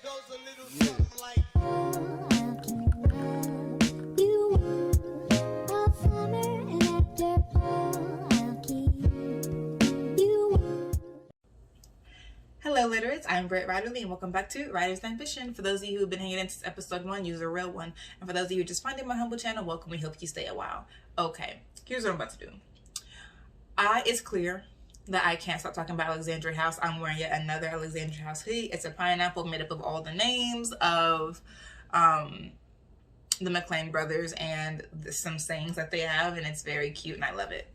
goes a little something like. Hello Literates, I'm Britt Riderly and welcome back to Writer's Ambition. For those of you who've been hanging in since episode 1, you're a real one. And for those of you who just finding my humble channel, welcome. We hope you stay a while. Okay, here's what I'm about to do. It's clear that I can't stop talking about Alexandria House. I'm wearing yet another Alexandria House hoodie. It's a pineapple made up of all the names of the McLean brothers and some sayings that they have, and it's very cute and I love it.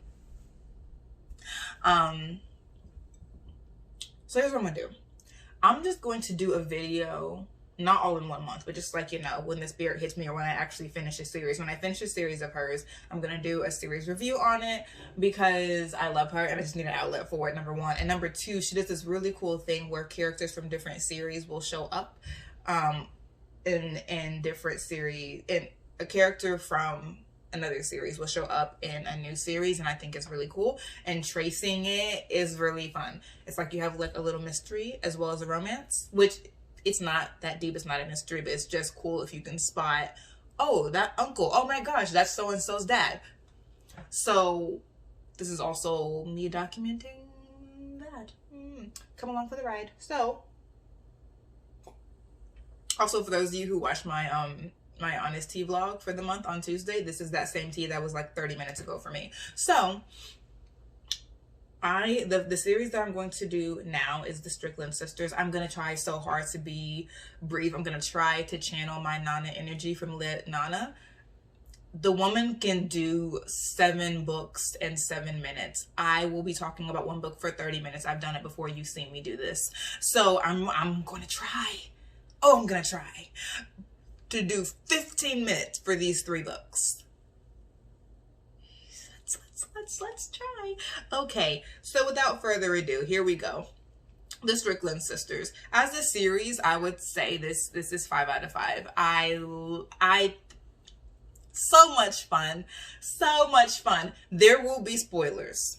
So here's what I'm gonna do. I'm just going to do a video, not all in 1 month, but just like, you know, when the spirit hits me or when I actually finish a series. When I finish a series of hers, I'm gonna do a series review on it because I love her and I just need an outlet for it, number one. And number two, she does this really cool thing where characters from different series will show up in different series. And a character from another series will show up in a new series, and I think it's really cool, and tracing it is really fun. It's like you have like a little mystery as well as a romance, which it's not that deep, it's not a mystery, but it's just cool if you can spot, oh, that uncle, oh my gosh, that's so-and-so's dad. So this is also me documenting that. Come along for the ride. So also, for those of you who watched my my honest tea vlog for the month on Tuesday, this is that same tea that was like 30 minutes ago for me. So the series that I'm going to do now is the Strickland Sisters. I'm gonna try so hard to be brief. I'm gonna try to channel my Nana energy from Lit Nana. The woman can do 7 books in 7 minutes. I will be talking about one book for 30 minutes. I've done it before. You've seen me do this. So I'm gonna try. Oh, I'm gonna try to do 15 minutes for these 3 books. Let's try. Okay, so without further ado, here we go. The Strickland Sisters. As a series, I would say this is 5 out of 5. I so much fun. So much fun. There will be spoilers.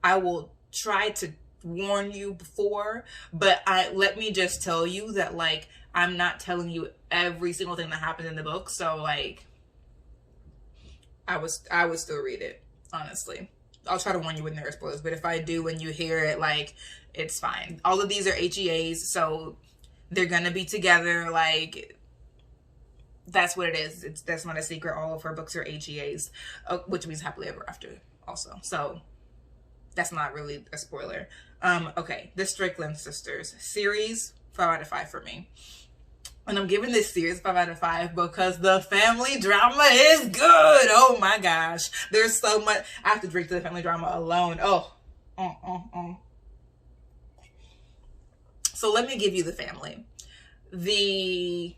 I will try to warn you before, but let me just tell you that, like, I'm not telling you every single thing that happens in the book, so like I would still read it, honestly. I'll try to warn you when there are spoilers, but if I do when you hear it, like, it's fine. All of these are HEAs, so they're gonna be together. Like, that's what it is. That's not a secret. All of her books are HEAs, which means happily ever after also. So that's not really a spoiler. Okay, the Strickland Sisters series, 5 out of 5 for me. And I'm giving this series 5 out of 5 because the family drama is good. Oh my gosh. There's so much. I have to drink the family drama alone. Oh. So let me give you the family. Either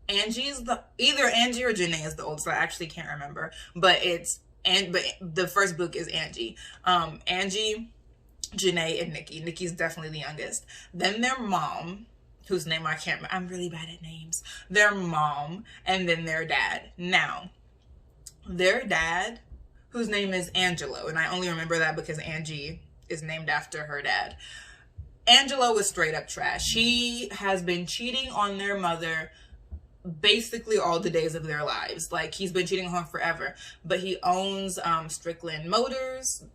Angie or Janae is the oldest. I actually can't remember. But the first book is Angie. Angie, Janae, and Nikki. Nikki's definitely the youngest. Then their mom, whose name I can't remember. I'm really bad at names. Their mom, and then their dad. Now, their dad, whose name is Angelo, and I only remember that because Angie is named after her dad. Angelo is straight up trash. He has been cheating on their mother basically all the days of their lives. Like, he's been cheating on her forever. But he owns Strickland Motors,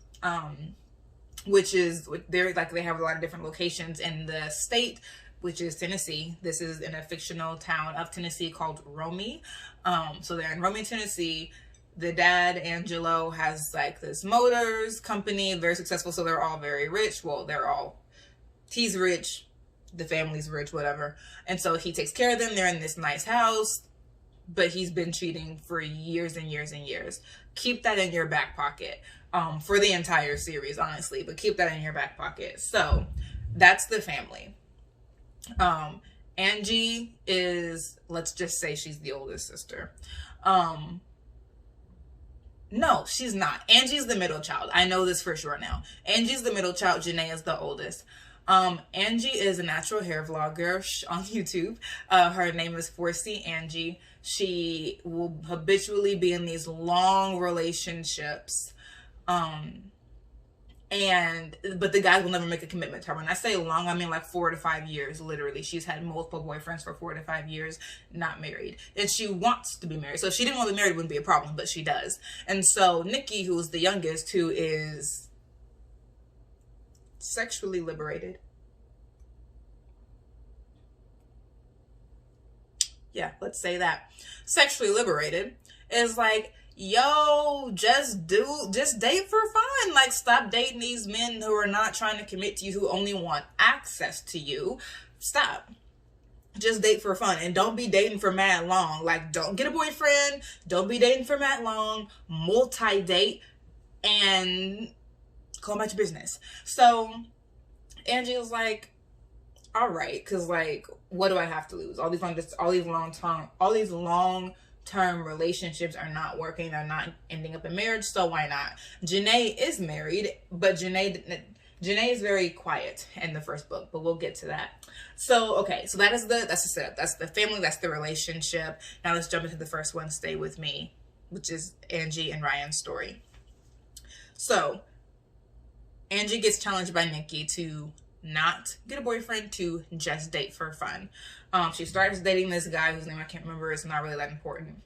which is, they have a lot of different locations in the state, which is Tennessee. This is in a fictional town of Tennessee called Romie. So they're in Romie, Tennessee. The dad, Angelo, has like this motors company, very successful. So they're all very rich. Well, he's rich, the family's rich, whatever. And so he takes care of them. They're in this nice house, but he's been cheating for years and years and years. Keep that in your back pocket for the entire series, honestly, but keep that in your back pocket. So that's the family. Angie is, let's just say she's the oldest sister. No, she's not. Angie's the middle child. I know this for sure now. Angie's the middle child. Janae is the oldest. Angie is a natural hair vlogger on YouTube. Her name is 4C Angie. She will habitually be in these long relationships. But the guys will never make a commitment to her. When I say long, I mean like 4 to 5 years, literally. She's had multiple boyfriends for 4 to 5 years, not married. And she wants to be married. So if she didn't want to be married, it wouldn't be a problem, but she does. And so Nikki, who's the youngest, who is sexually liberated. Yeah, let's say that. Sexually liberated is like, yo, just date for fun. Like, stop dating these men who are not trying to commit to you, who only want access to you. Stop. Just date for fun, and don't be dating for mad long. Like, don't get a boyfriend. Don't be dating for mad long. Multi-date and go about your business. So Angie was like, all right, because like, what do I have to lose? All these long-term relationships are not working. They're not ending up in marriage, so why not? Janae is married, but Janae is very quiet in the first book, but we'll get to that. So okay, so that's the setup. That's the family. That's the relationship. Now let's jump into the first one. Stay with me, which is Angie and Ryan's story. So Angie gets challenged by Nikki to not get a boyfriend, to just date for fun. She starts dating this guy whose name I can't remember. It's not really that important.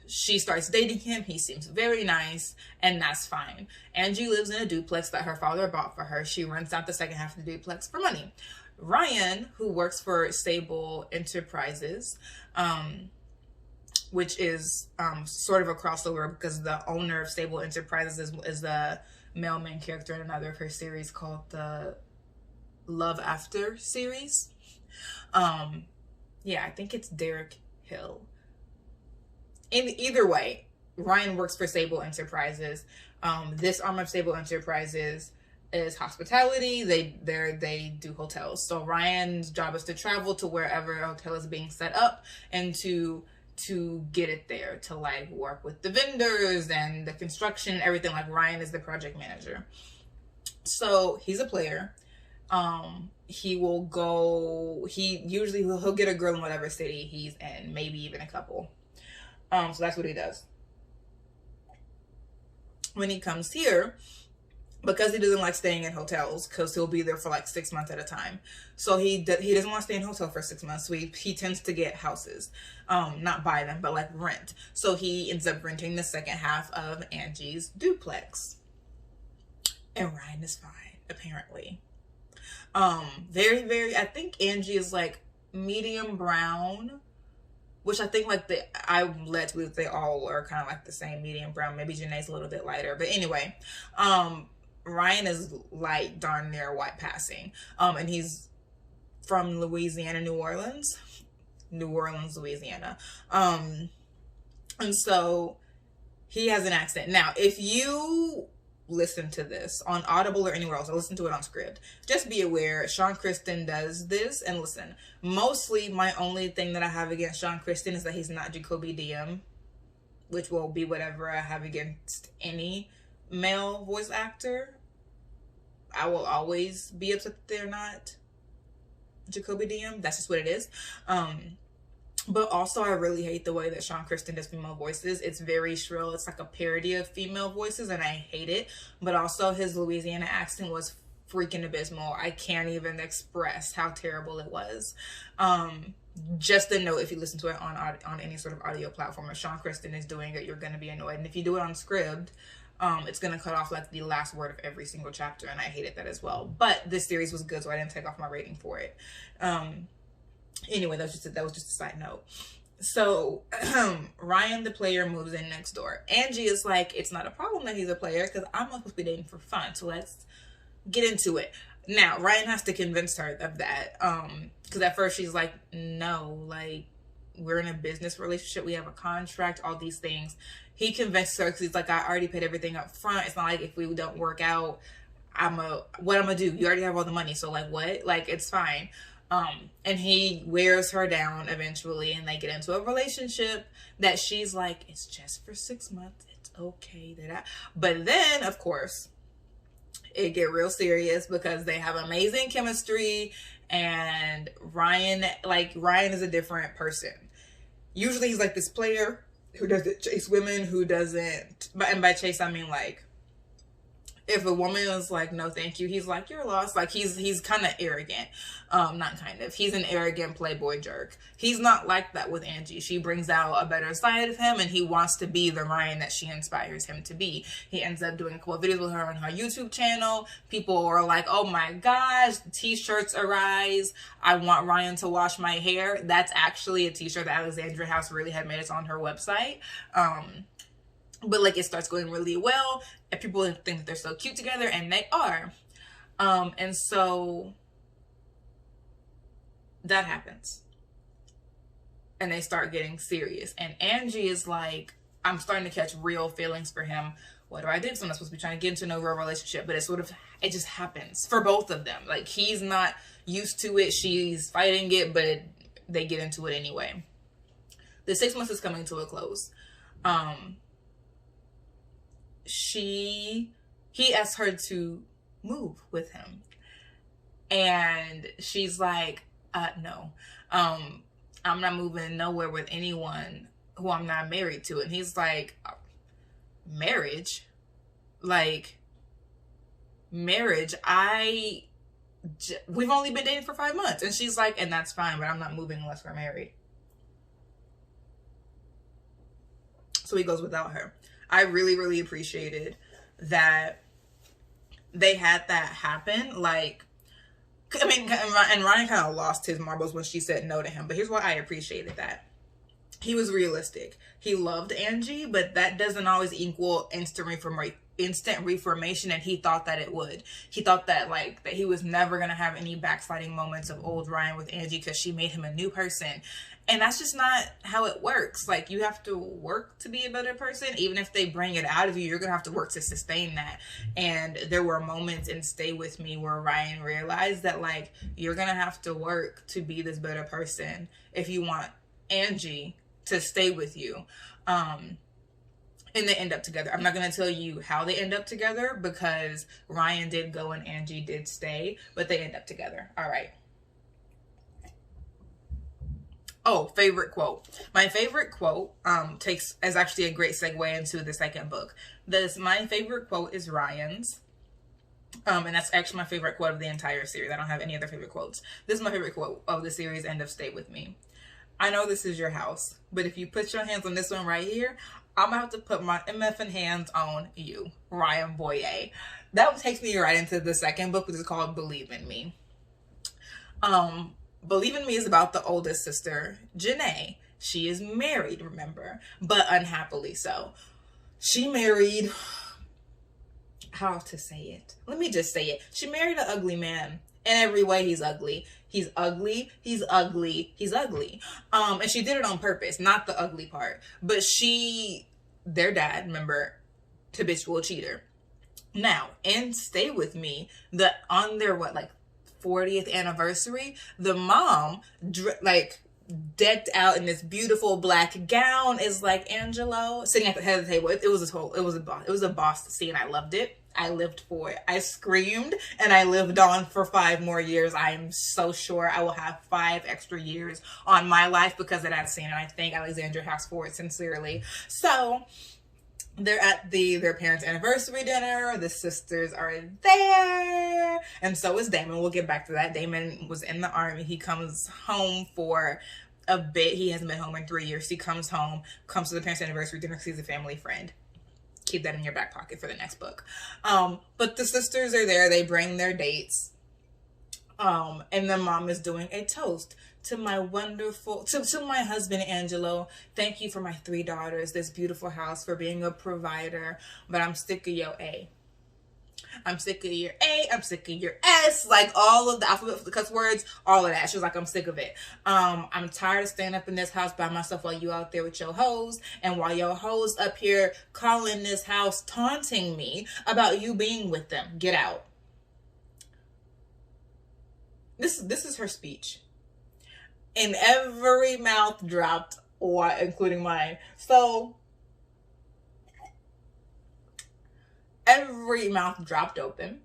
She starts dating him. He seems very nice, and that's fine. Angie lives in a duplex that her father bought for her. She rents out the second half of the duplex for money. Ryan, who works for Sable Enterprises, which is sort of a crossover because the owner of Sable Enterprises is the male main character in another of her series called the Love After series. Yeah, I think it's Derek Hill. Either way, Ryan works for Sable Enterprises. This arm of Sable Enterprises is hospitality. They do hotels. So Ryan's job is to travel to wherever a hotel is being set up and to get it there, to like work with the vendors and the construction, everything. Like, Ryan is the project manager. So he's a player. He'll get a girl in whatever city he's in, maybe even a couple. So that's what he does. When he comes here, because he doesn't like staying in hotels, because he'll be there for like 6 months at a time. So he doesn't want to stay in a hotel for 6 months. So he tends to get houses, not buy them, but like rent. So he ends up renting the second half of Angie's duplex. And Ryan is fine, apparently. Very, very, I think Angie is like medium brown, which I think like I'm led to believe they all are kind of like the same medium brown. Maybe Janae's a little bit lighter, but anyway, Ryan is like darn near white passing. And he's from Louisiana, New Orleans, Louisiana. And so he has an accent. Now, if you listen to this on Audible or anywhere else, I listen to it on Scribd, just be aware Sean Kristin does this. And listen, mostly my only thing that I have against Sean Kristin is that he's not Jacoby Diem, which will be whatever I have against any male voice actor. I will always be upset that they're not Jacoby Diem. That's just what it is. But also, I really hate the way that Sean Kristin does female voices. It's very shrill. It's like a parody of female voices, and I hate it. But also, his Louisiana accent was freaking abysmal. I can't even express how terrible it was. Just a note, if you listen to it on any sort of audio platform, if Sean Kristin is doing it, you're going to be annoyed. And if you do it on Scribd, it's going to cut off like the last word of every single chapter, and I hated that as well. But this series was good, so I didn't take off my rating for it. Anyway, that was just a side note. So Ryan, the player, moves in next door. Angie is like, it's not a problem that he's a player because I'm not supposed to be dating for fun. So let's get into it. Now, Ryan has to convince her of that. Because at first she's like, no, like, we're in a business relationship. We have a contract, all these things. He convinces her because he's like, I already paid everything up front. It's not like if we don't work out, what I'm gonna do? You already have all the money. So like, what? Like, it's fine. And he wears her down eventually, and they get into a relationship that she's like, it's just for 6 months. It's okay. But then, of course, it get real serious because they have amazing chemistry, and Ryan is a different person. Usually he's like this player who doesn't chase women, who doesn't, and by chase I mean like, If a woman is like, no, thank you, he's like, you're lost. Like, he's kind of arrogant. Not kind of. He's an arrogant playboy jerk. He's not like that with Angie. She brings out a better side of him, and he wants to be the Ryan that she inspires him to be. He ends up doing a couple of videos with her on her YouTube channel. People are like, oh my gosh, t-shirts arise. I want Ryan to wash my hair. That's actually a t-shirt that Alexandria House really had made. It's on her website. But like, it starts going really well, and people think that they're so cute together, and they are. And so that happens, and they start getting serious. And Angie is like, I'm starting to catch real feelings for him. What do I do? So I'm not supposed to be trying to get into a real relationship, but it just happens for both of them. Like, he's not used to it, she's fighting it, but they get into it anyway. The 6 months is coming to a close. He asked her to move with him, and she's like, no, I'm not moving nowhere with anyone who I'm not married to. And he's like, marriage? Like, marriage? We've only been dating for 5 months. And she's like, and that's fine, but I'm not moving unless we're married. So he goes without her. I really, really appreciated that they had that happen. Like, I mean, and Ryan kind of lost his marbles when she said no to him. But here's why I appreciated that. He was realistic. He loved Angie, but that doesn't always equal instant reformation, and he thought that it would. He thought that, like, that he was never going to have any backsliding moments of old Ryan with Angie because she made him a new person. And that's just not how it works. Like, you have to work to be a better person. Even if they bring it out of you, you're going to have to work to sustain that. And there were moments in Stay With Me where Ryan realized that, like, you're going to have to work to be this better person if you want Angie to stay with you. And they end up together. I'm not going to tell you how they end up together because Ryan did go and Angie did stay, but they end up together. All right. Oh, favorite quote. My favorite quote is actually a great segue into the second book. My favorite quote is Ryan's. And that's actually my favorite quote of the entire series. I don't have any other favorite quotes. This is my favorite quote of the series and of Stay With Me. I know this is your house, but if you put your hands on this one right here, I'm gonna have to put my MFing hands on you. Ryan Boyer. That takes me right into the second book, which is called Believe in Me. Believe in Me is about the oldest sister, Janae. She is married, remember, but unhappily so. She married, how to say it? Let me just say it. She married an ugly man. In every way, he's ugly. He's ugly. He's ugly. He's ugly. And she did it on purpose, not the ugly part. But their dad, remember, habitual cheater. Now, in Stay With Me, on their 40th anniversary, the mom, decked out in this beautiful black gown, is like Angelo sitting at the head of the table. It was a boss scene. I loved it. I lived for it. I screamed and I lived on for 5 more years. I am so sure I will have 5 extra years on my life because of that scene. And I thank Alexandria House for it sincerely. So they're at their parents' anniversary dinner. The sisters are there. And so is Damon. We'll get back to that. Damon was in the army. He comes home for a bit. He hasn't been home in 3 years. He comes home, comes to the parents' anniversary dinner, sees a family friend. Keep that in your back pocket for the next book. But the sisters are there. They bring their dates. And the mom is doing a toast to my my husband, Angelo. Thank you for my 3 daughters, this beautiful house, for being a provider. But I'm sick of your A. I'm sick of your A. I'm sick of your S. Like, all of the alphabet, the cuss words, all of that. She was like, I'm sick of it. I'm tired of staying up in this house by myself while you out there with your hoes. And while your hoes up here calling this house, taunting me about you being with them. Get out. This is her speech. And every mouth dropped, including mine. So every mouth dropped open,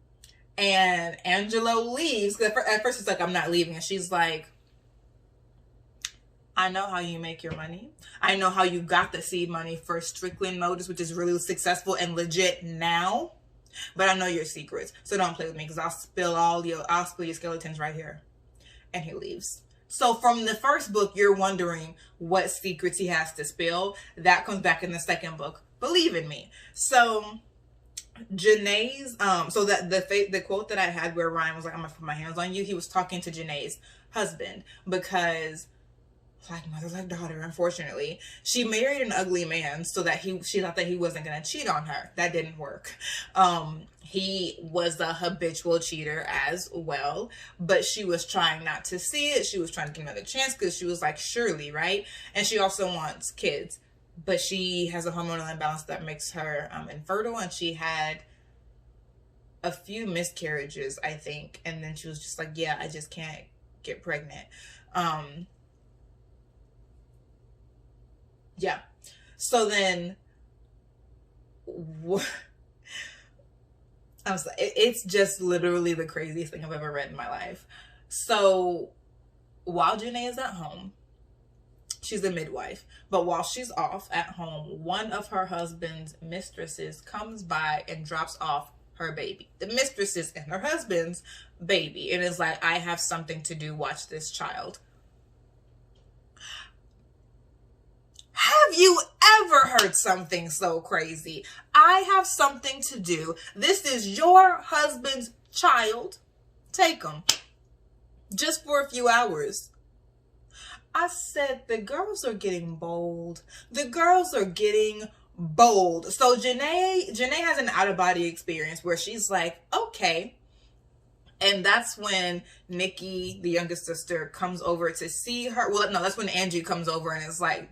and Angelo leaves. Cause at first it's like, I'm not leaving. And she's like, I know how you make your money. I know how you got the seed money for Strickland Motors, which is really successful and legit now. but I know your secrets, so don't play with me because I'll spill your skeletons right here. And he leaves. So from the first book, you're wondering what secrets he has to spill. That comes back in the second book. Believe in me. So Janae's, so that the quote that I had where Ryan was like, I'm gonna put my hands on you. He was talking to Janae's husband because, like mother, like daughter, unfortunately, she married an ugly man so that she thought that he wasn't gonna cheat on her. That didn't work. He was a habitual cheater as well, but she was trying not to see it. She was trying to give another chance because she was like, surely, right? And she also wants kids, but she has a hormonal imbalance that makes her infertile, and she had a few miscarriages, I think. And then she was just like, yeah, I just can't get pregnant. Yeah. So then it's just literally the craziest thing I've ever read in my life. So while Janae is at home, she's a midwife, but while she's off at home, one of her husband's mistresses comes by and drops off her baby. The mistress and her husband's baby. And is like, I have something to do. Watch this child. Have you ever heard something so crazy? I have something to do. This is your husband's child. Take him. Just for a few hours. I said, the girls are getting bold. The girls are getting bold. So Janae has an out-of-body experience where she's like, okay. And that's when Nikki, the youngest sister, comes over to see her. Well, no, that's when Angie comes over and is like,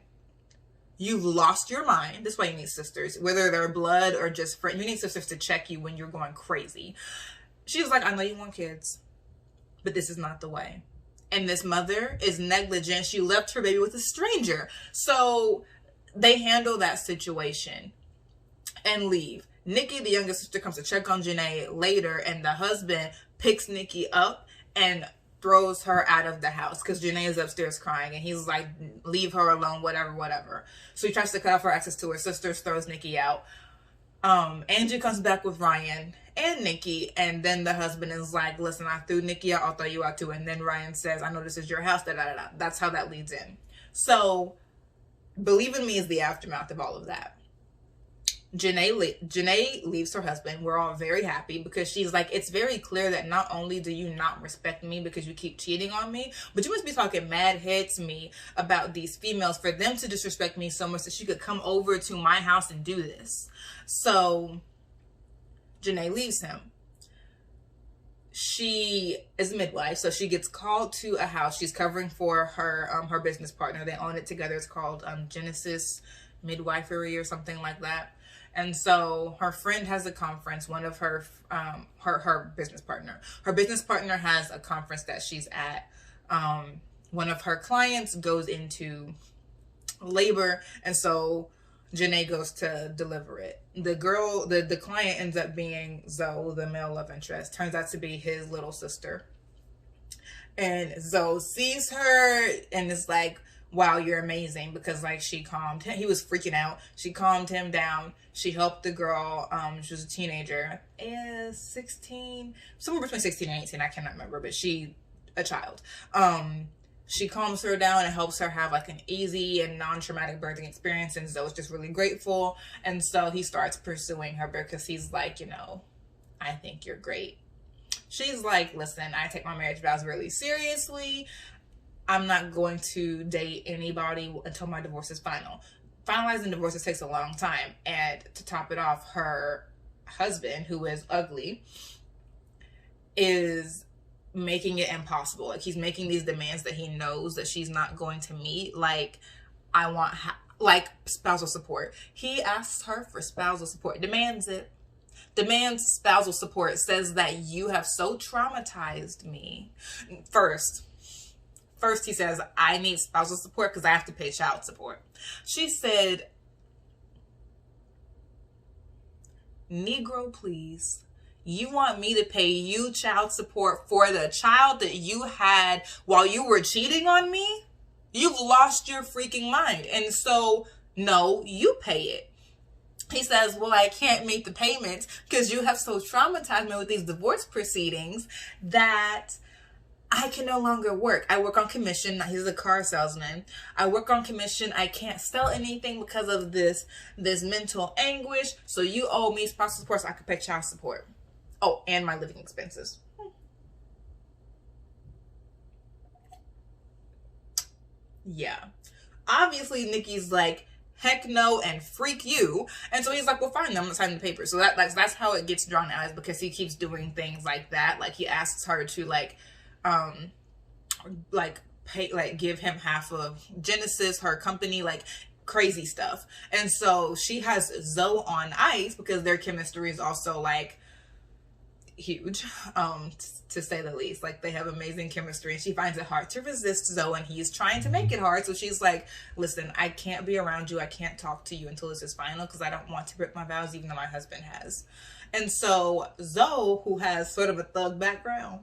you've lost your mind. That's why you need sisters, whether they're blood or just friends. You need sisters to check you when you're going crazy. She was like, I know you want kids, but this is not the way. And this mother is negligent. She left her baby with a stranger. So they handle that situation and leave. Nikki, the youngest sister, comes to check on Janae later, and the husband picks Nikki up and throws her out of the house because Janae is upstairs crying, and he's like, leave her alone, whatever. So he tries to cut off her access to her sisters, throws Nikki out. Angie comes back with Ryan and Nikki, and then the husband is like, listen, I threw Nikki out, I'll throw you out too. And then Ryan says, I know this is your house, da-da-da-da. That's how that leads in. So Believe in Me is the aftermath of all of that. Janae leaves her husband. We're all very happy because she's like, it's very clear that not only do you not respect me because you keep cheating on me, but you must be talking mad head to me about these females for them to disrespect me so much that she could come over to my house and do this. So Janae leaves him. She is a midwife, so she gets called to a house. She's covering for her business partner. They own it together. It's called Genesis Midwifery or something like that. And so her friend has a conference. One of her business partner. Her business partner has a conference that she's at. One of her clients goes into labor, and so Janae goes to deliver it. The client ends up being Zoe, the male love interest. Turns out to be his little sister. And Zoe sees her and is like, wow, you're amazing, because like she calmed him. He was freaking out. She calmed him down. She helped the girl. She was a teenager, 16, somewhere between 16 and 18. I cannot remember, but a child. She calms her down and helps her have like an easy and non-traumatic birthing experience. And Zoe's just really grateful. And so he starts pursuing her because he's like, I think you're great. She's like, listen, I take my marriage vows really seriously. I'm not going to date anybody until my divorce is final. Finalizing divorces takes a long time. And to top it off, her husband, who is ugly, is making it impossible. Like, he's making these demands that he knows that she's not going to meet. Like, I want spousal support. He asks her for spousal support, demands it. Demands spousal support, says that you have so traumatized me. First he says, I need spousal support because I have to pay child support. She said, Negro, please. You want me to pay you child support for the child that you had while you were cheating on me? You've lost your freaking mind. And so, no, you pay it. He says, well, I can't make the payments because you have so traumatized me with these divorce proceedings that I can no longer work. I work on commission. He's a car salesman. I work on commission. I can't sell anything because of this mental anguish. So you owe me spousal support so I can pay child support. Oh, and my living expenses. Yeah. Obviously, Nikki's like, heck no and freak you. And so he's like, well, fine, I'm gonna sign the paper. So that's how it gets drawn out, is because he keeps doing things like that. Like he asks her to give him half of Genesis, her company, like crazy stuff. And so she has Zoe on ice because their chemistry is also like huge, to say the least. Like they have amazing chemistry, and she finds it hard to resist Zoe, and he's trying to make it hard. So she's like, listen, I can't be around you, I can't talk to you until this is final, because I don't want to break my vows, even though my husband has. And so Zoe, who has sort of a thug background,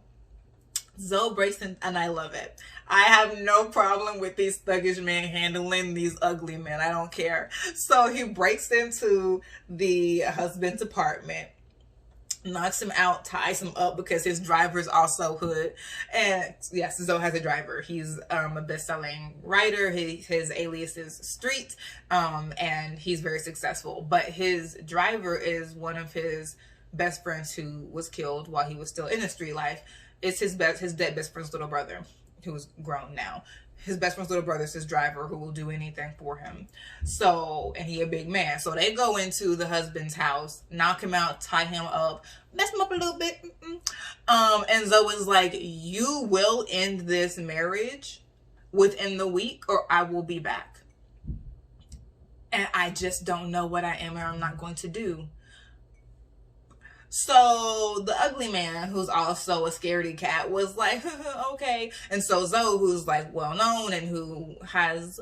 Zoe breaks in, and I love it. I have no problem with these thuggish men handling these ugly men. I don't care. So he breaks into the husband's apartment, knocks him out, ties him up because his driver's also hood. And yes, Zoe has a driver. He's a best-selling writer. His alias is Street, and he's very successful. But his driver is one of his best friends who was killed while he was still in the street life. It's his dead best friend's little brother, who's grown now. His best friend's little brother is his driver, who will do anything for him. So, and he a big man. So they go into the husband's house, knock him out, tie him up, mess him up a little bit. And Zoe is like, you will end this marriage within the week or I will be back. And I just don't know what I am or I'm not going to do. So the ugly man, who's also a scaredy cat, was like, okay. And so Zoe, who's like well known and who has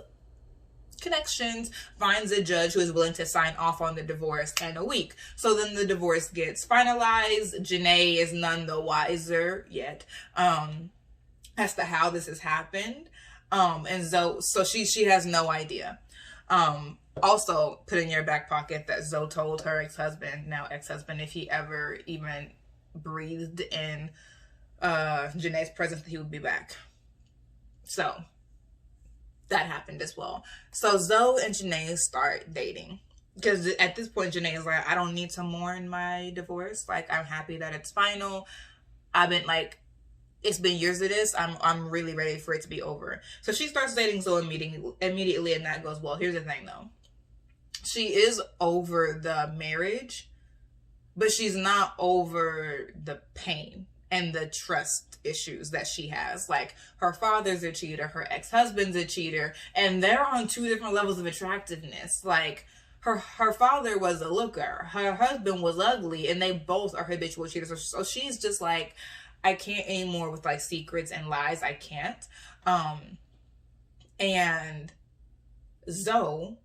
connections, finds a judge who is willing to sign off on the divorce in a week. So then the divorce gets finalized. Janae is none the wiser yet as to how this has happened. And Zoe, so she has no idea. Also, put in your back pocket that Zoe told her now ex-husband, if he ever even breathed in Janae's presence, that he would be back. So that happened as well. So Zoe and Janae start dating, because at this point Janae is like, I don't need to mourn my divorce. Like, I'm happy that it's final. I've been like, it's been years of this. I'm really ready for it to be over. So she starts dating Zoe immediately, and that goes well. Here's the thing though. She is over the marriage, but she's not over the pain and the trust issues that she has. Like, her father's a cheater, her ex-husband's a cheater, and they're on two different levels of attractiveness. Like, her father was a looker, her husband was ugly, and they both are habitual cheaters. So she's just like, I can't anymore with like secrets and lies. I can't. And Zoe,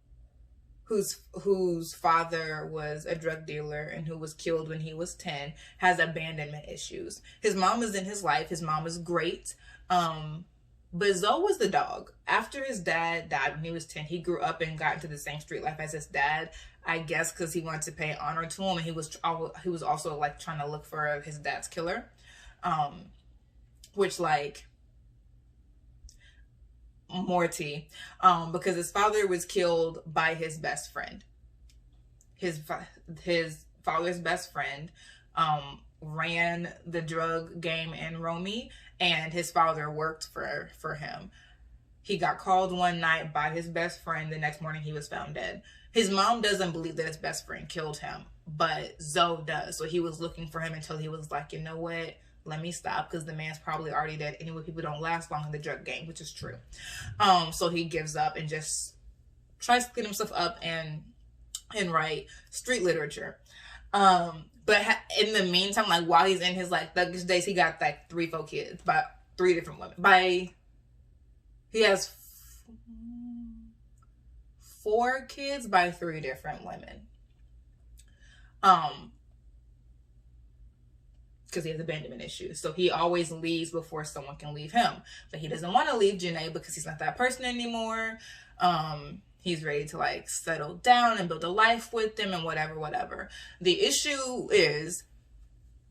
whose father was a drug dealer and who was killed when he was 10, has abandonment issues. His mom is in his life. His mom is great. But Zoe was the dog. After his dad died when he was 10, he grew up and got into the same street life as his dad, I guess because he wanted to pay honor to him. And he was also like trying to look for his dad's killer. Which, like, more tea, because his father was killed by his best friend. His father's best friend ran the drug game in Romy, and his father worked for him. He got called one night by his best friend. The next morning he was found dead. His mom doesn't believe that his best friend killed him, but Zoe does. So he was looking for him until he was like, you know what? Let me stop, because the man's probably already dead. Anyway, people don't last long in the drug game, which is true. So he gives up and just tries to clean himself up and write street literature. But in the meantime, like while he's in his like thuggish days, he got like 3-4 kids by 3 different women. He has 4 kids by 3 different women. Because he has abandonment issues. So he always leaves before someone can leave him. But he doesn't want to leave Janae because he's not that person anymore. He's ready to like settle down and build a life with them and whatever. The issue is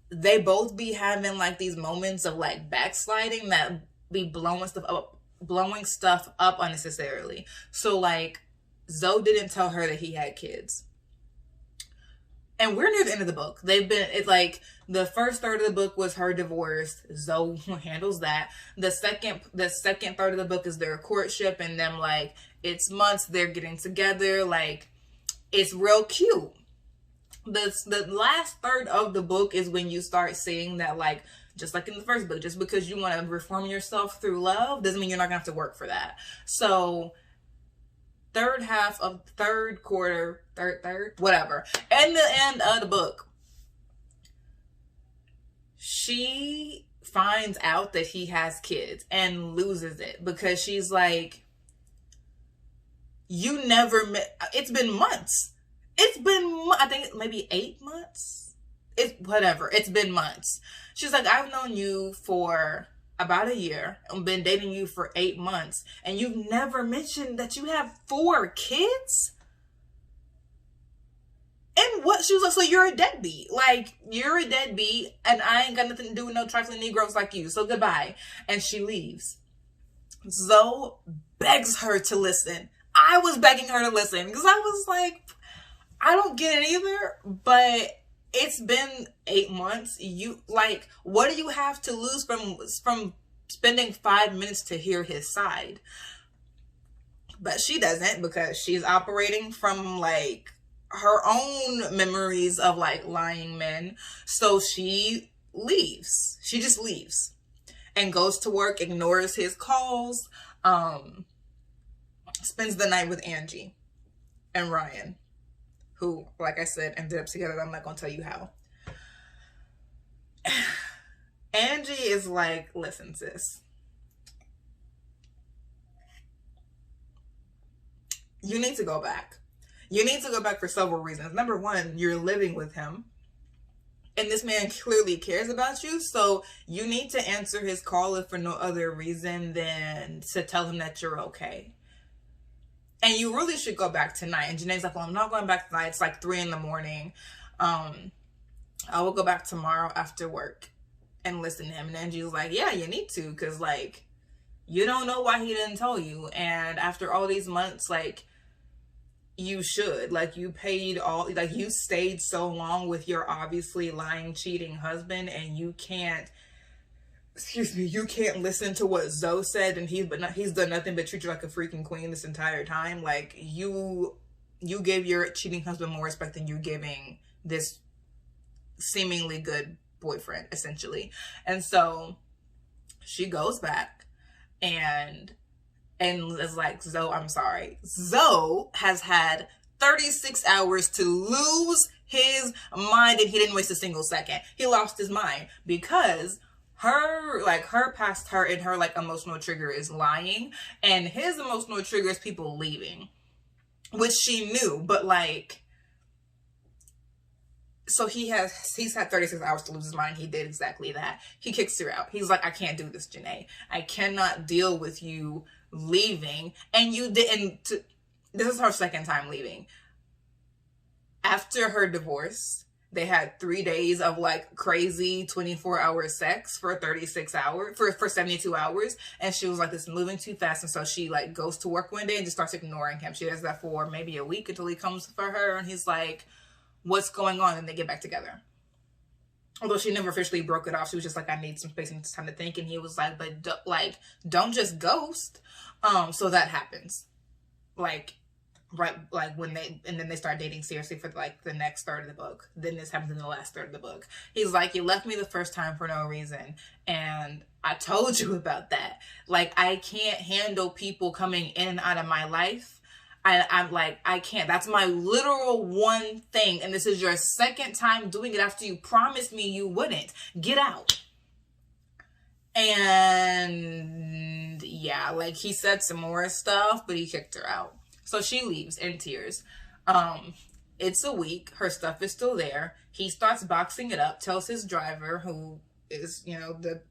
they both be having like these moments of like backsliding that be blowing stuff up unnecessarily. So like Zoe didn't tell her that he had kids. And we're near the end of the book. It's like the first third of the book was her divorce. Zoe handles that. The second third of the book is their courtship and them like, it's months, they're getting together. Like, it's real cute. The last third of the book is when you start seeing that, like, just like in the first book, just because you want to reform yourself through love doesn't mean you're not gonna have to work for that. So third quarter, whatever. And the end of the book, she finds out that he has kids and loses it because she's like, you never met. It's been months. I think maybe 8 months. It's been months. She's like, I've known you for about a year and been dating you for 8 months and you've never mentioned that you have 4 kids? And what? She was like, so you're a deadbeat. Like, you're a deadbeat and I ain't got nothing to do with no trifling Negroes like you. So goodbye. And she leaves. Zoe begs her to listen. I was begging her to listen because I was like, I don't get it either, but it's been 8 months. You like, what do you have to lose from spending 5 minutes to hear his side? But she doesn't because she's operating from like her own memories of like lying men. So she leaves. She just leaves and goes to work, ignores his calls, spends the night with Angie and Ryan, who, like I said, ended up together. I'm not going to tell you how. Angie is like, listen, sis. You need to go back. You need to go back for several reasons. Number one, you're living with him. And this man clearly cares about you. So you need to answer his call if for no other reason than to tell him that you're okay. And you really should go back tonight. And Janae's like, well, I'm not going back tonight. It's like 3 a.m. I will go back tomorrow after work and listen to him. And Angie's like, yeah, you need to. Because, like, you don't know why he didn't tell you. And after all these months, like, you should. Like, you stayed so long with your obviously lying, cheating husband. And you can't listen to what Zoe said, and he's done nothing but treat you like a freaking queen this entire time. Like, you gave your cheating husband more respect than you're giving this seemingly good boyfriend, essentially. And so she goes back and is like, Zoe, I'm sorry. Zoe has had 36 hours to lose his mind, and he didn't waste a single second. He lost his mind because her like emotional trigger is lying, and his emotional trigger is people leaving, which she knew, but like, so he's had 36 hours to lose his mind. He did exactly that. He kicks her out. He's like, I can't do this, Janae. I cannot deal with you leaving. And you didn't. This is her second time leaving. After her divorce, they had 3 days of like crazy 24-hour sex for 36 hours, for 72 hours. And she was like, this is moving too fast. And so she like goes to work one day and just starts ignoring him. She does that for maybe a week until he comes for her. And he's like, what's going on? And they get back together. Although she never officially broke it off. She was just like, I need some space and time to think. And he was like, but don't just ghost. So that happens. Like, right, like when then they start dating seriously for like the next third of the book. Then this happens in the last third of the book. He's like, you left me the first time for no reason, and I told you about that. Like, I can't handle people coming in and out of my life. I'm like, I can't. That's my literal one thing, and this is your second time doing it after you promised me you wouldn't. Get out. And yeah, like, he said some more stuff, but he kicked her out. So she leaves in tears. It's a week. Her stuff is still there. He starts boxing it up, tells his driver, who is, you know, the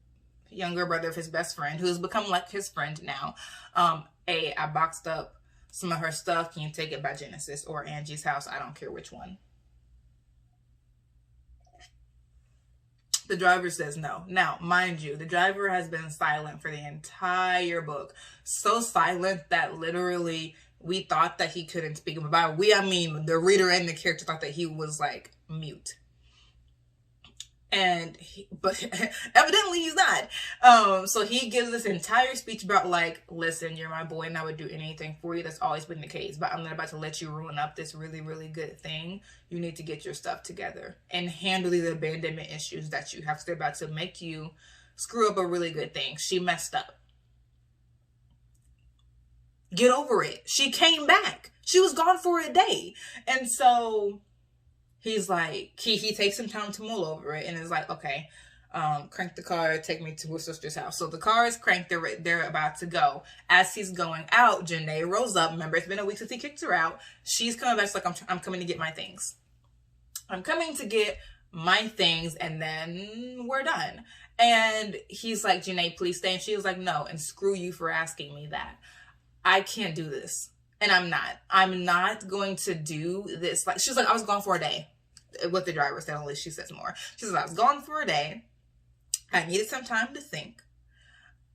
younger brother of his best friend, who's become like his friend now, I boxed up some of her stuff. Can you take it by Genesis or Angie's House? I don't care which one. The driver says no. Now, mind you, the driver has been silent for the entire book. So silent that literally we thought that he couldn't speak. By we, I mean the reader and the character thought that he was like mute. But evidently he's not. So he gives this entire speech about like, listen, you're my boy and I would do anything for you. That's always been the case, but I'm not about to let you ruin up this really, really good thing. You need to get your stuff together and handle the abandonment issues that you have. They're about to make you screw up a really good thing. She messed up. Get over it. She came back. She was gone for a day. And so he's like, he takes some time to mull over it and is like, okay, crank the car, take me to her sister's house. So the car is cranked, they're about to go. As he's going out, Janae rolls up. Remember, it's been a week since he kicked her out. She's coming back, she's like, I'm coming to get my things. I'm coming to get my things and then we're done. And he's like, Janae, please stay. And she was like, no, and screw you for asking me that. I can't do this. And I'm not going to do this. Like, she was like, I was gone for a day. What the driver said, only she says more. She says, I was gone for a day. I needed some time to think.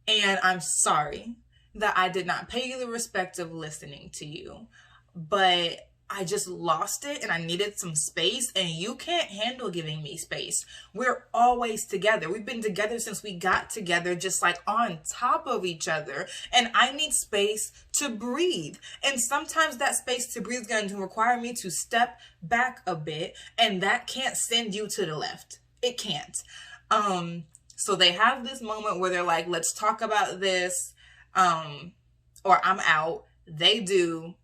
And I'm sorry that I did not pay you the respect of listening to you. But I just lost it and I needed some space, and you can't handle giving me space. We're always together. We've been together since we got together, just like on top of each other. And I need space to breathe. And sometimes that space to breathe is going to require me to step back a bit, and that can't send you to the left. It can't. So they have this moment where they're like, let's talk about this, or I'm out. They do.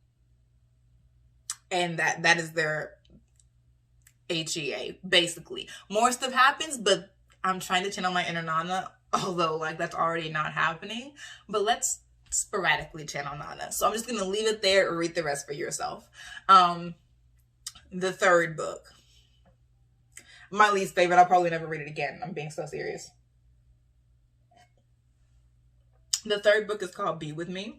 And that is their HEA, basically. More stuff happens, but I'm trying to channel my inner Nana, although like that's already not happening. But let's sporadically channel Nana. So I'm just gonna leave it there or read the rest for yourself. The third book, my least favorite. I'll probably never read it again. I'm being so serious. The third book is called Be With Me.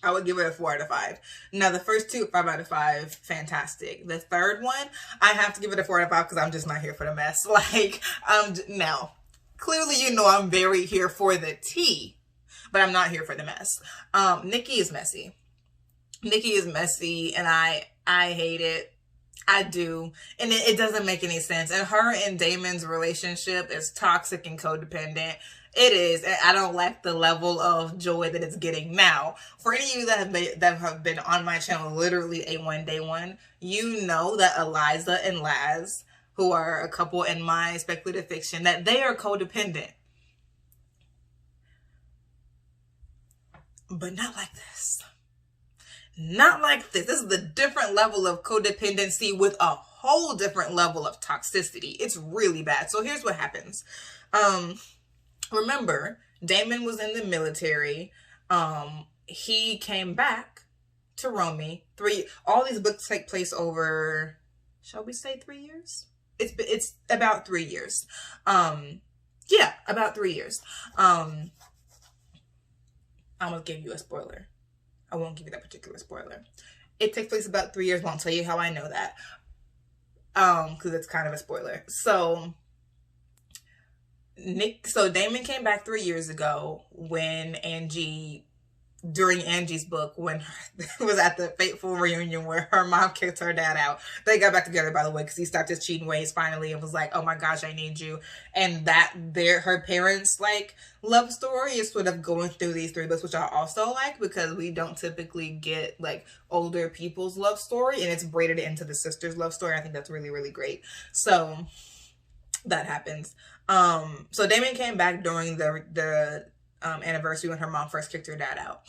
I would give it a 4 out of 5. Now, the first two, 5 out of 5, fantastic. The third one, I have to give it a 4 out of 5 because I'm just not here for the mess. Like, now, clearly you know I'm very here for the tea, but I'm not here for the mess. Nikki is messy. Nikki is messy, and I hate it. I do. And it doesn't make any sense. And her and Damon's relationship is toxic and codependent. It is. And I don't like the level of joy that it's getting now. For any of you that have been on my channel literally A1 day one, you know that Eliza and Laz, who are a couple in my speculative fiction, that they are codependent. But not like this. Not like this. This is a different level of codependency with a whole different level of toxicity. It's really bad. So here's what happens. Remember, Damon was in the military. He came back to Romy. All these books take place over, shall we say 3 years? It's about 3 years. Yeah, about 3 years. I'm gonna give you a spoiler. I won't give you that particular spoiler. It takes place about 3 years. Won't tell you how I know that. Because it's kind of a spoiler. So Damon came back 3 years ago when during Angie's book, when it was at the fateful reunion where her mom kicked her dad out. They got back together, by the way, because he stopped his cheating ways finally and was like, oh my gosh, I need you. And her parents' like love story is sort of going through these 3 books, which I also like because we don't typically get like older people's love story, and it's braided into the sisters' love story. I think that's really, really great. So that happens. So Damon came back during the anniversary when her mom first kicked her dad out.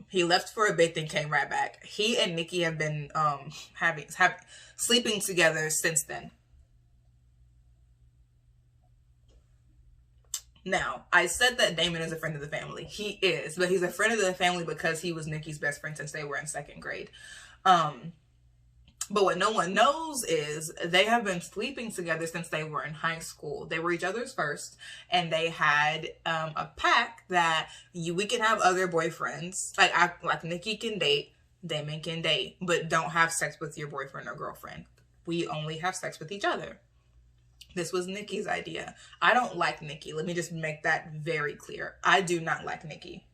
He left for a bit, then came right back. He and Nikki have been sleeping together since then. Now, I said that Damon is a friend of the family. He is, but he's a friend of the family because he was Nikki's best friend since they were in 2nd grade. But what no one knows is they have been sleeping together since they were in high school. They were each other's first, and they had a pact that we can have other boyfriends. Like Nikki can date, Damon can date, but don't have sex with your boyfriend or girlfriend. We only have sex with each other. This was Nikki's idea. I don't like Nikki. Let me just make that very clear. I do not like Nikki.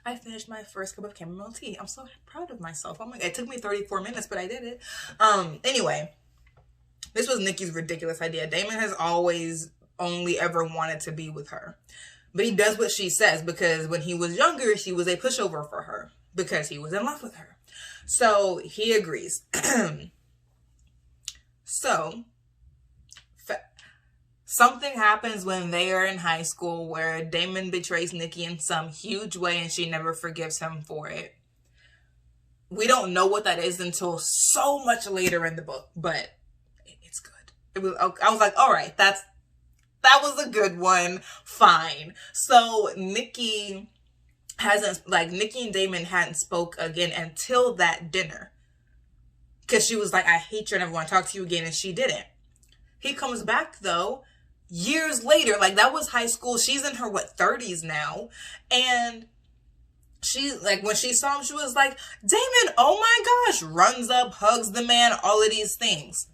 I finished my first cup of chamomile tea. I'm so proud of myself. Oh my God, it took me 34 minutes, but I did it. Anyway, this was Nikki's ridiculous idea. Damon has always only ever wanted to be with her. But he does what she says because when he was younger, she was a pushover for her because he was in love with her. So he agrees. So something happens when they are in high school where Damon betrays Nikki in some huge way and she never forgives him for it. We don't know what that is until so much later in the book, but it's good. I was like, all right, that was a good one. Fine. So Nikki and Damon hadn't spoke again until that dinner. Because she was like, I hate you, I never want to talk to you again, and she didn't. He comes back, though, years later. Like, that was high school. She's in her, 30s now. And she, when she saw him, she was like, Damon, oh my gosh. Runs up, hugs the man, all of these things.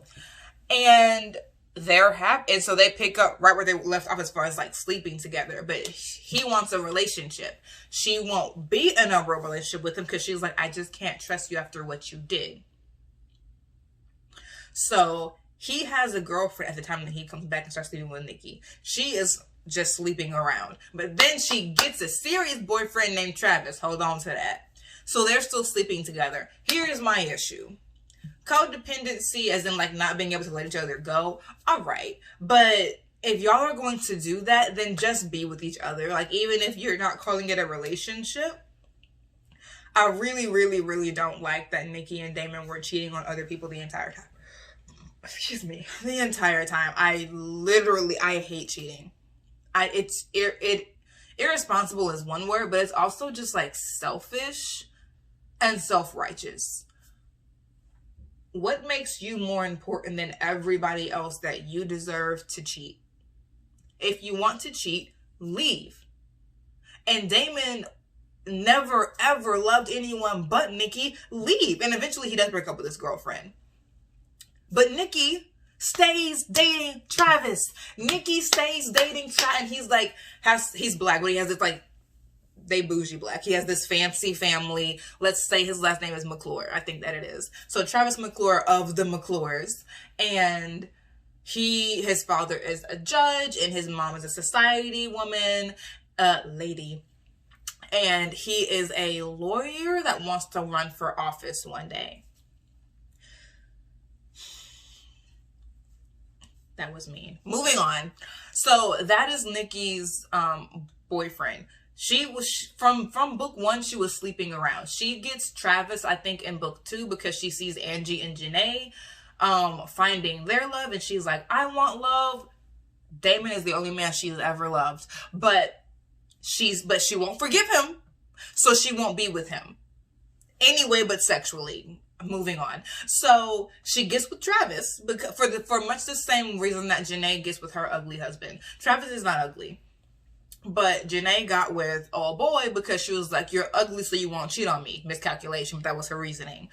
And they're happy. And so they pick up right where they left off as far as, sleeping together. But he wants a relationship. She won't be in a real relationship with him because she's like, I just can't trust you after what you did. So he has a girlfriend at the time that he comes back and starts sleeping with Nikki. She is just sleeping around. But then she gets a serious boyfriend named Travis. Hold on to that. So they're still sleeping together. Here's my issue. Codependency, as in not being able to let each other go. All right. But if y'all are going to do that, then just be with each other. Even if you're not calling it a relationship. I really, really, really don't like that Nikki and Damon were cheating on other people the entire time. Excuse me, the entire time. I hate cheating. Irresponsible is one word, but it's also just selfish and self-righteous. What makes you more important than everybody else that you deserve to cheat? If you want to cheat, leave. And Damon never ever loved anyone but Nikki. Leave. And eventually he does break up with his girlfriend. But Nikki stays dating Travis. Nikki stays dating Travis. And he's black, but he has this they bougie black. He has this fancy family. Let's say his last name is McClure. I think that it is. So Travis McClure of the McClures. And his father is a judge and his mom is a society woman, lady. And he is a lawyer that wants to run for office one day. That was mean. Moving on. So that is Nikki's boyfriend. She was from book 1. She was sleeping around. She gets Travis, I think, in book 2 because she sees Angie and Janae finding their love, and she's like, I want love. Damon is the only man she's ever loved, but she won't forgive him, so she won't be with him anyway, but sexually. Moving on. So she gets with Travis because for much the same reason that Janae gets with her ugly husband. Travis is not ugly, but Janae got with old boy because she was like, you're ugly, so you won't cheat on me. Miscalculation, but that was her reasoning.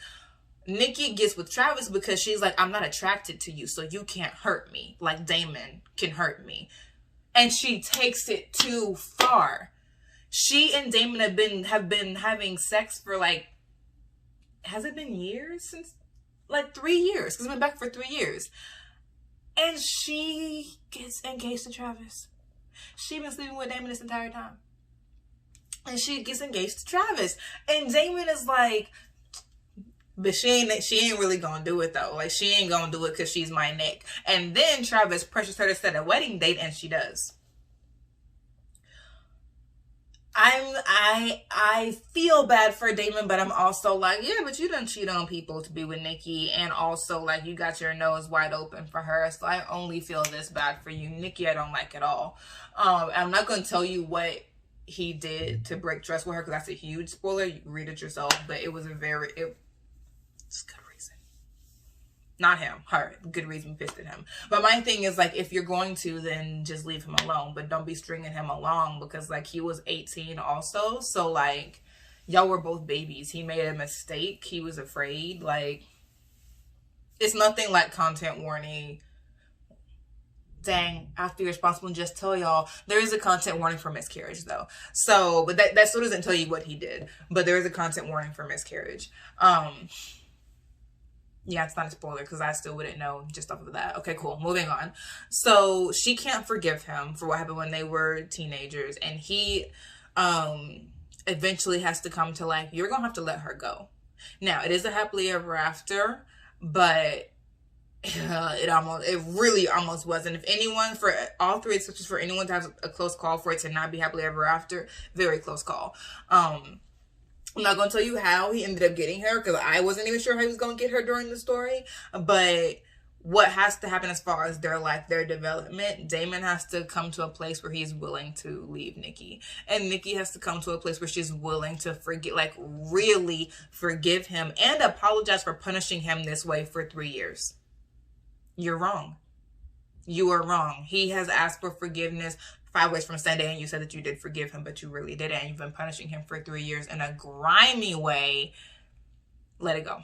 Nikki gets with Travis because she's like, I'm not attracted to you, so you can't hurt me like Damon can hurt me. And she takes it too far. She and Damon have been having sex for has it been years? Since 3 years. Because I've been back for 3 years. And she gets engaged to Travis. She's been sleeping with Damon this entire time. And she gets engaged to Travis. And Damon is like, but she ain't really gonna do it though. She ain't gonna do it because she's my neck. And then Travis pressures her to set a wedding date, and she does. I feel bad for Damon, but I'm also like, yeah, but you done cheat on people to be with Nikki, and also you got your nose wide open for her, so I only feel this bad for you. Nikki, I don't like at all. I'm not gonna tell you what he did to break trust with her, because that's a huge spoiler. You can read it yourself, but it was it's good reason. Not him, her. Good reason pissed at him. But my thing is, like, if you're going to, then just leave him alone. But don't be stringing him along, because, like, he was 18 also. So, like, y'all were both babies. He made a mistake. He was afraid. Like, it's nothing like content warning. Dang, I have to be responsible and just tell y'all there is a content warning for miscarriage, though. So, but that still doesn't tell you what he did. But there is a content warning for miscarriage. Yeah, it's not a spoiler because I still wouldn't know just off of that. Okay, cool. Moving on. So she can't forgive him for what happened when they were teenagers. And he eventually has to come to, like, you're going to have to let her go. Now, it is a happily ever after, but it really almost wasn't. If anyone, for all three sisters, for anyone to have a close call for it to not be happily ever after, very close call. I'm not going to tell you how he ended up getting her, because I wasn't even sure how he was going to get her during the story. But what has to happen as far as their life, their development, Damon has to come to a place where he's willing to leave Nikki. And Nikki has to come to a place where she's willing to forget, like, really forgive him and apologize for punishing him this way for 3 years. You're wrong. You are wrong. He has asked for forgiveness 5 ways from Sunday, and you said that you did forgive him, but you really didn't. And you've been punishing him for 3 years in a grimy way. Let it go.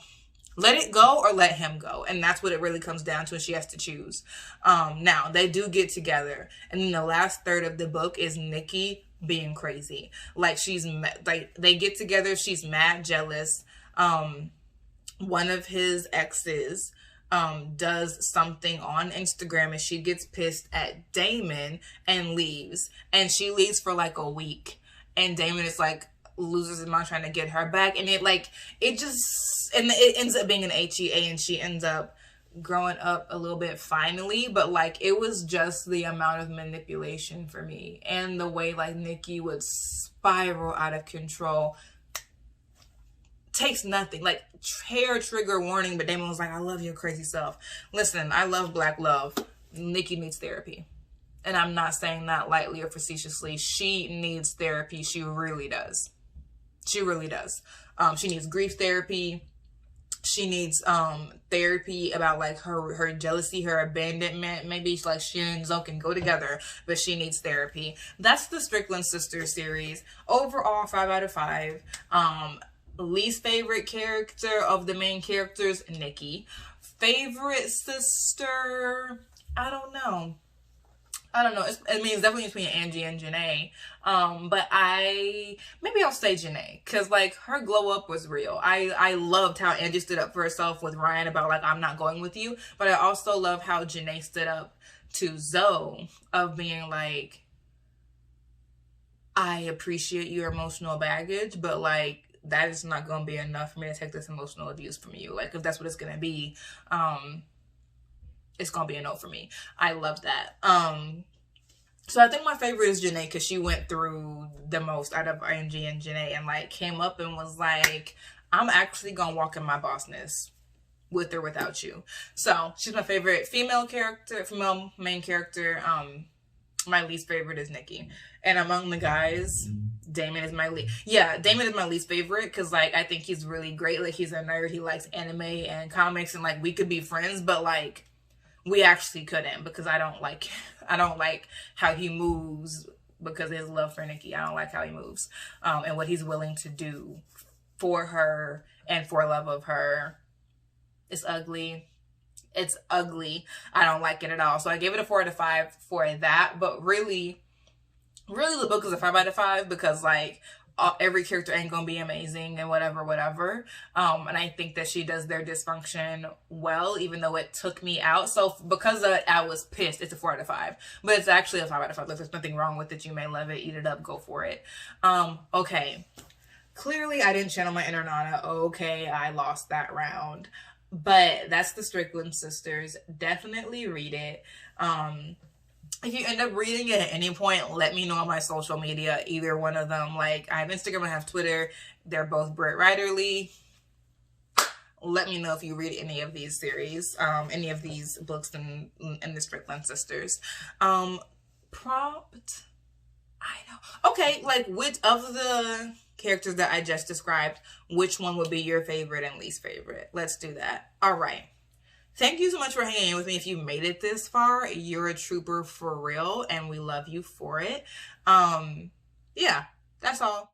Let it go or let him go. And that's what it really comes down to, and she has to choose. Now, they do get together. And then the last third of the book is Nikki being crazy. Like, they get together. She's mad jealous. One of his exes does something on Instagram, and she gets pissed at Damon and leaves. And she leaves for like a week. And Damon is like, loses his mind trying to get her back. And it ends up being an HEA, and she ends up growing up a little bit finally. But like, it was just the amount of manipulation for me. And the way like Nikki would spiral out of control. Takes nothing. Like, hair trigger warning, but Damon was like, I love your crazy self. Listen, I love black love. Nikki needs therapy. And I'm not saying that lightly or facetiously. She needs therapy. She really does. She really does. She needs grief therapy. She needs therapy about like her jealousy, her abandonment. Maybe like she and Zoe can go together, but she needs therapy. That's the Strickland Sisters series. Overall, 5 out of 5. Least favorite character of the main characters, Nikki. Favorite sister, I don't know. It's definitely between Angie and Janae. But maybe I'll say Janae, because like her glow up was real. I loved how Angie stood up for herself with Ryan about like, I'm not going with you. But I also love how Janae stood up to Zoe of being like, I appreciate your emotional baggage, but like, that is not going to be enough for me to take this emotional abuse from you. Like, if that's what it's going to be, it's going to be a no for me. I love that. So I think my favorite is Janae, because she went through the most out of Angie and Janae, and like came up and was like, I'm actually going to walk in my bossness with or without you. So she's my favorite female main character. My least favorite is Nikki. And among the guys, Damon is my least favorite, because like I think he's really great. Like, he's a nerd, he likes anime and comics, and like we could be friends, but like we actually couldn't, because I don't like how he moves because of his love for Nikki. I don't like how he moves and what he's willing to do for her and for love of her. It's ugly. It's ugly. I don't like it at all. So I gave it a 4 out of 5 for that. But really the book is a 5 out of 5, because like every character ain't gonna be amazing and whatever. And I think that she does their dysfunction well, even though it took me out. So because of it, I was pissed. It's a 4 out of 5, but it's actually a 5 out of 5. Like, there's nothing wrong with it. You may love it, eat it up, go for it. Okay. Clearly I didn't channel my inner Nana. Okay, I lost that round. But that's the Strickland Sisters. Definitely read it. If you end up reading it at any point, let me know on my social media, either one of them. Like, I have Instagram, I have Twitter. They're both Britt Riderly. Let me know if you read any of these series, any of these books in the Strickland Sisters. Prompt. I know. Okay, like which of the characters that I just described, which one would be your favorite and least favorite? Let's do that. All right. Thank you so much for hanging with me. If you made it this far, you're a trooper for real, and we love you for it. Yeah, that's all.